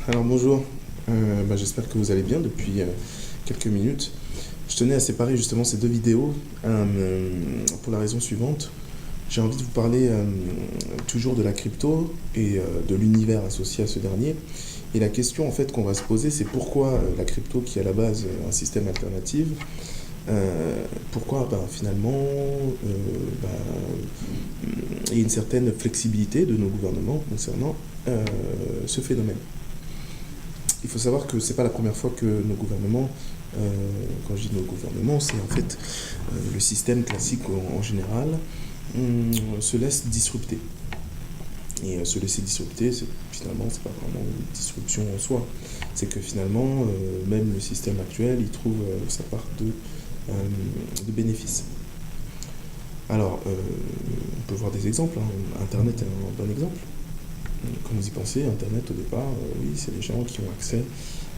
Alors bonjour. J'espère que vous allez bien depuis quelques minutes. Je tenais à séparer justement ces deux vidéos pour la raison suivante. J'ai envie de vous parler toujours de la crypto et de l'univers associé à ce dernier. Et la question en fait qu'on va se poser, c'est pourquoi la crypto, qui est à la base un système alternatif, pourquoi finalement il y a une certaine flexibilité de nos gouvernements concernant ce phénomène. Il faut savoir que c'est pas la première fois que nos gouvernements, quand je dis nos gouvernements, c'est en fait le système classique en général, se laisse disrupter. Et se laisser disrupter, finalement, c'est pas vraiment une disruption en soi. C'est que finalement, même le système actuel, il trouve sa part de bénéfices. Alors, on peut voir des exemples. Internet est un bon exemple. Quand vous y pensez, Internet au départ, oui, c'est les gens qui ont accès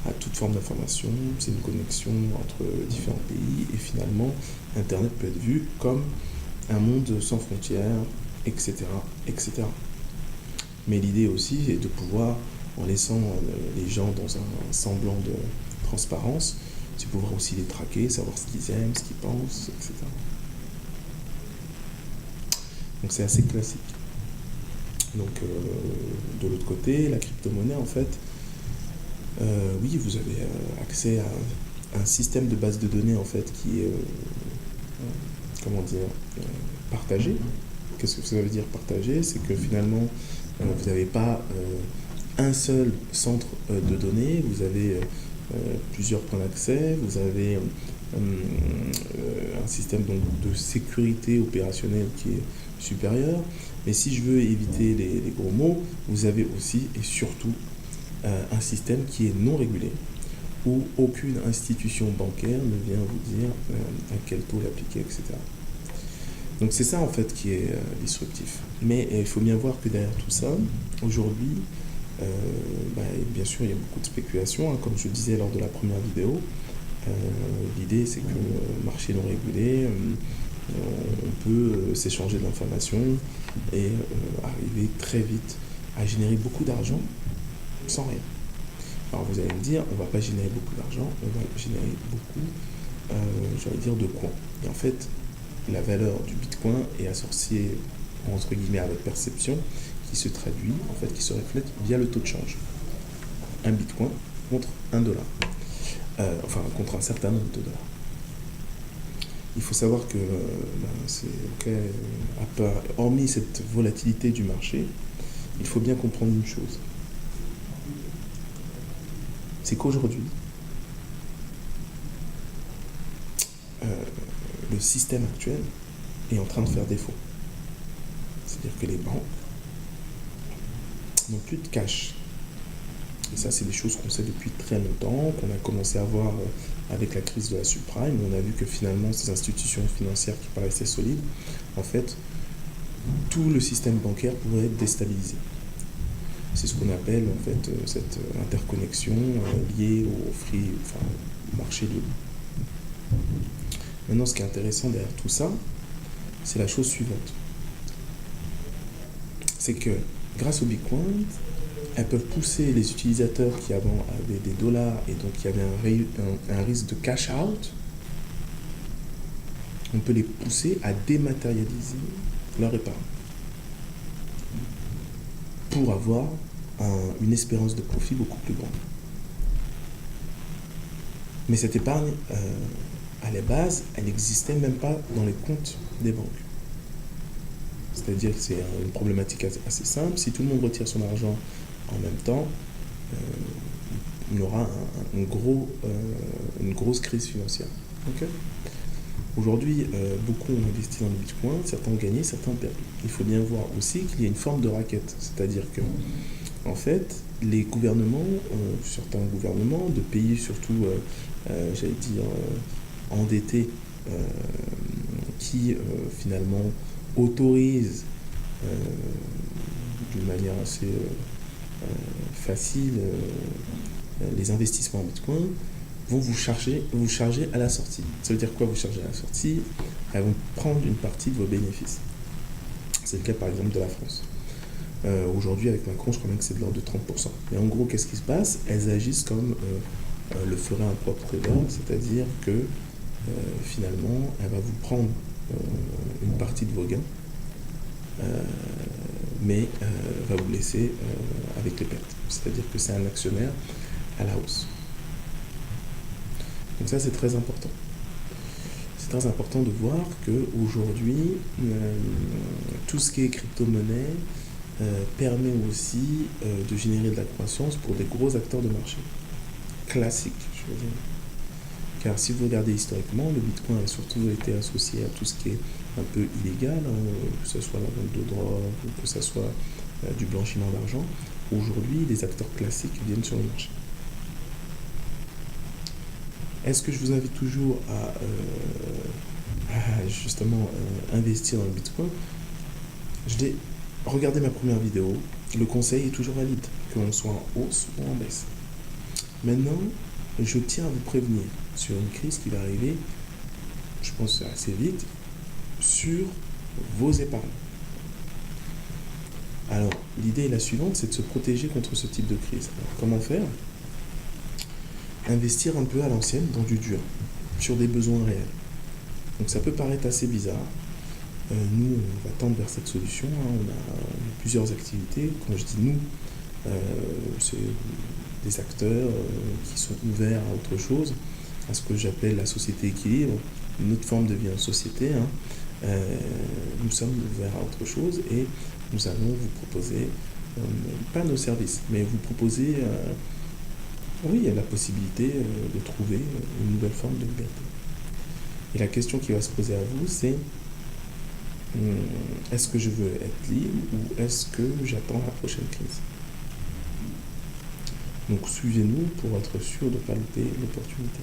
à toute forme d'information, c'est une connexion entre différents pays, et finalement, Internet peut être vu comme un monde sans frontières, etc., etc. Mais l'idée aussi est de pouvoir, en laissant les gens dans un semblant de transparence, c'est pouvoir aussi les traquer, savoir ce qu'ils aiment, ce qu'ils pensent, etc. Donc c'est assez classique. Donc de l'autre côté, la crypto-monnaie, en fait, oui, vous avez accès à un système de base de données, en fait, qui est, partagé. Qu'est-ce que ça veut dire partagé? C'est que finalement, vous n'avez pas un seul centre de données, vous avez plusieurs points d'accès, vous avez un système donc, de sécurité opérationnelle qui est supérieur. Mais si je veux éviter les gros mots, vous avez aussi et surtout un système qui est non régulé, où aucune institution bancaire ne vient vous dire à quel taux l'appliquer, etc. Donc c'est ça en fait qui est disruptif. Mais il faut bien voir que derrière tout ça, aujourd'hui, bien sûr il y a beaucoup de spéculation, comme je disais lors de la première vidéo. L'idée c'est que marché non régulé, on peut s'échanger de l'information et arriver très vite à générer beaucoup d'argent sans rien. Alors vous allez me dire, on ne va pas générer beaucoup d'argent, on va générer beaucoup, de coins. Et en fait, la valeur du Bitcoin est associée, entre guillemets, à votre perception, qui se traduit, en fait, qui se reflète via le taux de change. Un Bitcoin contre $1. Contre un certain nombre de dollars. Il faut savoir que, hormis cette volatilité du marché, il faut bien comprendre une chose. C'est qu'aujourd'hui, le système actuel est en train de faire défaut. C'est-à-dire que les banques n'ont plus de cash. Et ça, c'est des choses qu'on sait depuis très longtemps, qu'on a commencé à voir avec la crise de la subprime. On a vu que finalement, ces institutions financières qui paraissaient solides, en fait, tout le système bancaire pourrait être déstabilisé. C'est ce qu'on appelle en fait cette interconnexion liée au marché libre. Maintenant, ce qui est intéressant derrière tout ça, c'est la chose suivante. C'est que grâce au Bitcoin, elles peuvent pousser les utilisateurs qui avant avaient des dollars et donc qui avaient un risque de cash out, on peut les pousser à dématérialiser leur épargne pour avoir une espérance de profit beaucoup plus grande. Mais cette épargne, à la base, elle n'existait même pas dans les comptes des banques. C'est-à-dire que c'est une problématique assez simple. Si tout le monde retire son argent en même temps, on aura une grosse crise financière. Okay. Aujourd'hui, beaucoup ont investi dans le Bitcoin, certains ont gagné, certains ont perdu. Il faut bien voir aussi qu'il y a une forme de raquette, c'est-à-dire que, en fait, les gouvernements, certains gouvernements de pays surtout, endettés, qui finalement autorisent d'une manière assez facile les investissements en Bitcoin, vont vous charger à la sortie. Ça veut dire quoi vous charger à la sortie? Elles vont prendre une partie de vos bénéfices. C'est le cas par exemple de la France. Aujourd'hui, avec Macron, je crois même que c'est de l'ordre de 30%. Et en gros, qu'est-ce qui se passe? Elles agissent comme le ferait un propre État, c'est-à-dire que finalement, elle va vous prendre une partie de vos gains, mais va vous laisser avec les pertes. C'est-à-dire que c'est un actionnaire à la hausse. Donc ça, c'est très important. C'est très important de voir qu'aujourd'hui, tout ce qui est crypto-monnaie permet aussi de générer de la croissance pour des gros acteurs de marché. Classique, je veux dire. Car si vous regardez historiquement, le Bitcoin a surtout été associé à tout ce qui est un peu illégal, que ce soit la vente de drogue, ou que ce soit du blanchiment d'argent. Aujourd'hui, les acteurs classiques viennent sur le marché. Est-ce que je vous invite toujours à justement investir dans le Bitcoin? Regardez ma première vidéo, le conseil est toujours valide, que l'on soit en hausse ou en baisse. Maintenant, je tiens à vous prévenir sur une crise qui va arriver, je pense assez vite, sur vos épargnes. Alors, l'idée est la suivante, c'est de se protéger contre ce type de crise. Alors, comment faire? Investir un peu à l'ancienne dans du dur, sur des besoins réels. Donc ça peut paraître assez bizarre. Nous, on va tendre vers cette solution. On a plusieurs activités. Quand je dis nous, c'est des acteurs qui sont ouverts à autre chose, à ce que j'appelle la société équilibre, une autre forme de vie en société. Nous sommes ouverts à autre chose et nous allons vous proposer, pas nos services, mais vous proposer la possibilité de trouver une nouvelle forme de liberté. Et la question qui va se poser à vous, c'est est-ce que je veux être libre ou est-ce que j'attends la prochaine crise? Donc suivez-nous pour être sûr de ne pas louper l'opportunité.